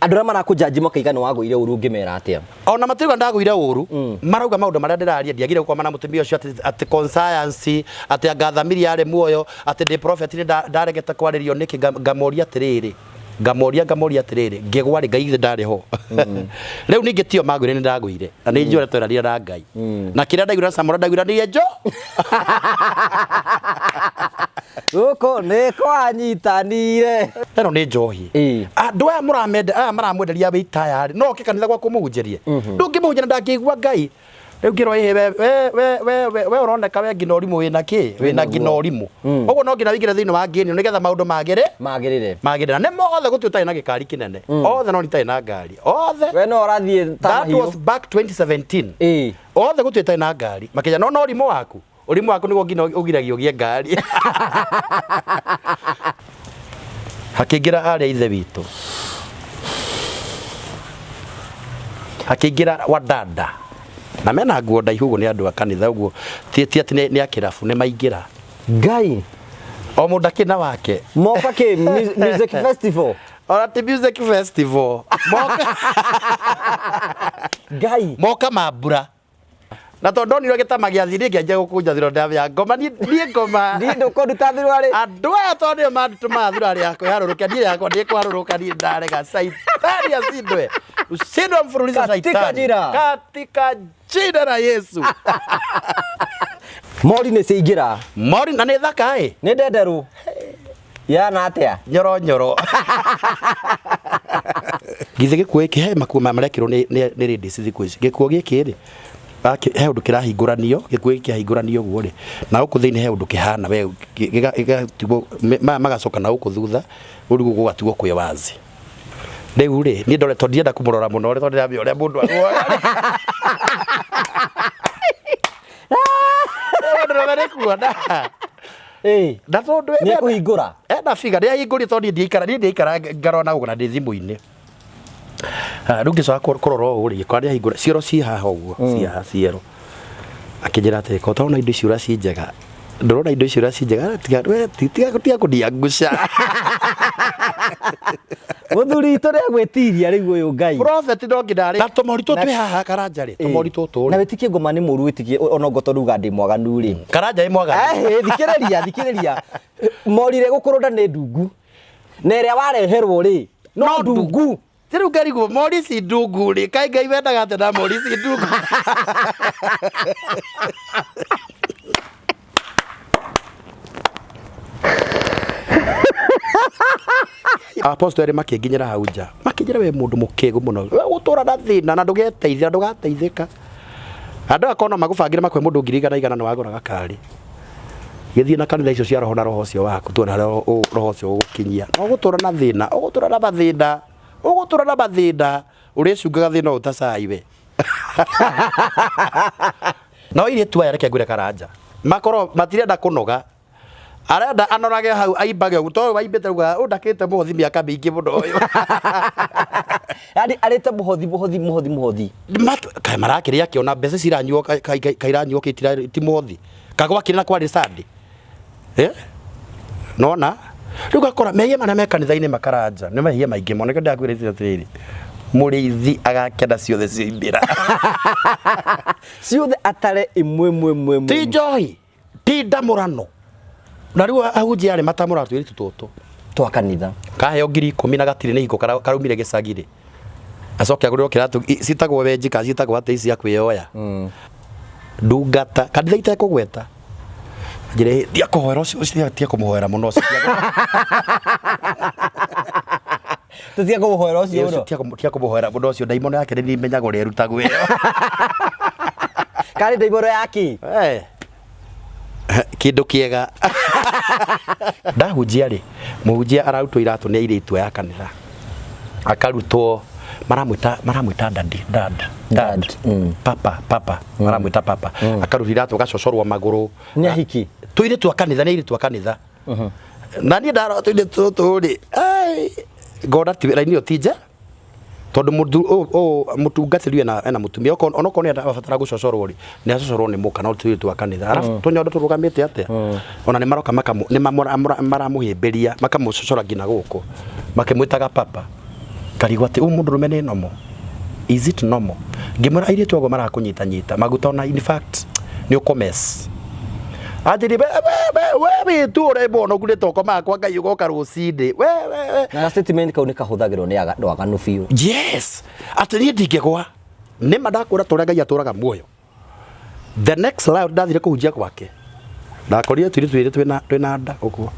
Andũ marakujaji makaigana wagũire ũru ngĩmera atia. Ona matiuga ndagũire ũru, marauga maũndũ marĩa ndĩraria ndiagire gũkoma na mũtumia ũcio ati conscience ati angathamiria ari muoyo ati ndi prophet ni ndaregete kwarĩrio niki ngamoria atirĩrĩ ngĩgwa rĩ Ngai ndarĩ ho. Rĩu ningĩ tio magwire ni ndagũire na nĩ njũre tweraria na Ngai na kĩrĩa ndaigura Samora ndaigura nĩ njo Gũkũ nĩ kwanyitanire. Ĩno nĩ Njohi. Andũ aya maramwenderia wĩ tayari no kanitha gwa kũmũhunjĩrie ndũngĩmũhunjia ndangĩigua Ngai. Rĩu ngĩrwo we ũroneka we ngina ũrimũ wĩna kĩ wĩna ngina ũrimũ ũguo no ngina wĩingĩre thĩinĩ wa ngĩnio nĩgetha maũndũ magĩrĩre na mothe gũtĩ ũtarĩ na gĩkari kĩnene othe no nĩtarĩ na ngari othe we no ũrathiĩ that was back 2017 othe gũtĩ ũtarĩ na ngari makĩnya no ũrimũ waku nĩguo ngina ũgiragio gĩe ngari. Hakĩingĩra arĩa ithe witũ hakĩingĩra wadada na mena nguo ndaihu ũguo nĩ andũ a kanitha ũguo ti ati nĩ akĩrabu nĩ maingĩra Ngai o mũndũ akĩna wake moka kĩ music festival ora ti music festival moka Ngai moka mambura na tondũ nĩ gĩtama gĩathi rĩngĩ nje gũkũnjathĩrwo ndawa ya ngoma niĩ ngoma niĩ ndũkũruta thirwarĩ andũ aya tondũ nĩo matũma thirwarĩ yakwa yarũrũka niĩ yakwa ndĩkwarũrũka niĩ ndarega saitani acindwe ushindwe mfululizo saitani katika jina la Yesu. Mori nĩ ciaingĩra mori na nĩ thaka nĩ ndenderũ yana atĩa nyoro githe gĩkuũ gĩkĩ he makuũ marekĩrwo nĩ ladies thikũ ici gĩkuũ gĩkĩ rĩ he ũndũ kĩrahingũranio gĩkuũ gĩkĩ kĩahingũranio ũguo rĩ na gũkũ thĩinĩ he ũndũ kĩhana we gĩgatigwo magacoka na gũkũ thutha ũrigũ gũgatigwo kwĩ wazi. Rĩu rĩ niĩ ndore tondũ ndienda kũmũrora mũno tondũ ndĩramenya ũrĩa mũndũ aguoya ndĩrona kuona na tondũ nĩ kũhingũra ena figa nĩ ahingũrie tondũ niĩ ndiaikara ngarona ũguo na ndĩ thimũ-inĩ. Rĩu ngĩcoka kũrora ũũ rĩ kwa nĩ ahingũra ciero ciĩ haha ũguo ciero akĩnjĩra atĩ ko tondũ indo icio ũrĩa njega ndũrona indo icio ũrĩa njega tiga kũniangusha mũthuri witũ nĩ agwĩtiria rĩu ũyũ Ngai prophet no nginarĩ na tũmoritũ twĩ haha karanja rĩ tũmoritũ tũrĩ na wĩtikie ngoma nĩ mũru wĩtikie ona ngo tondũ uga ndĩ mwaganu rĩ karanja ĩ mwaganu thikĩrĩria morire gũkũrũnda nĩ ndungu na ĩrĩa wareherwo rĩ no ndungu rĩu ngarigwo mori si ndungu rĩ kaĩ Ngai wendaga atĩ na mori si ndungu. Apostle erĩ makĩnginyĩra hau nja makĩnjĩra we mũndũ mũkĩgu mũno gũtũra na thĩna na ndũgeteithia ndũgateithĩka andũ akona magũbangĩre makwe mũndũ 100 nĩ wagũra gakari gĩthiĩ na kanitha icio cia roho na roho ũcio waku tuona roho ũcio ũgũkinyia no gũtũra na thĩna ũgũtũra na mathĩna ũrĩcungaga thĩna ũtacai we no irĩ tu yareke ngure karanja makoro matirenda kũnoga arenda anorage hau aimbage to waimbete uga ndakĩte mũhothi mĩaka mĩingĩ mũno ũyũ yani arĩte mũhothi kaĩ marakĩrĩa kĩona mbeca ciranyuo kairanyuo kĩtira ti mũhothi kagwa kĩrĩ kwa resandi nona rĩu gakora mehia marĩa me kanitha-inĩ makaranja nĩ mehia maingĩ mũno ndakwĩrĩte atĩrĩrĩ mũrĩithi agakena ciothe cimbĩra ciothe atare imwe ti Njohi ti ndamũrano na rĩu ahunjia arĩ matamũra twĩrĩtu tũtũ twa kanitha kaheo 10,000 na gatirĩ nĩ hiko karaumire gĩcagirĩ acoke agũrĩrwo kĩratũ citagwo wenjika citagwo atĩ cia kwĩyoya ndungata kanitha itekũgweta njĩre ndia kũhoera ũcio tia kũmũhoera mũno tia kũmũhoera ũcio tia kũmũhoera mũno ũcio ndaimono yake nĩ imenyagwo ũrĩa ĩrutagwo ĩyo karĩ ndaimono yake kĩndũ kĩega ndahunjia rĩ mũhunjia ararutwo iratũ nĩ airĩtu ya kanitha akarutwo maramwĩta dad papa maramwĩta papa akarutwo iratũ gacocorwo magũrũ nĩ ahiki tũirĩtu a kanitha nĩ airĩtu a kanitha na niĩ ndarora tũirĩtu tũtũ rĩ ngona ti wĩra-inĩ ũyũ ti nja tondũ mũtungatĩri ena mũtumia onokorwo nĩ abatara gũcocorwo rĩ nĩ acocorwo nĩ mũka no tũirĩtu a kanitha arabu tũnyondo tũrũgamĩte atĩa ona nĩ maroka nĩ maramũhĩmbĩria makamũcocora nginya gũkũ makĩmwĩtaga papa ngarigwo ati mundu rume ni normal, is it normal? Ngimura airitu ago marakunyita nyita maguta ona in fact ni ukomes atiri we tu ore bono kule toko makwa ngai ugoka rucinde we na statement kau ni kahuthagirwo ni Waganu biu. Yes, atiri ndingegwa ni madakura toria ngai aturaga muoyo. The next loud ndathire kuhunjia gwake ndakorire twiri twina nda uguo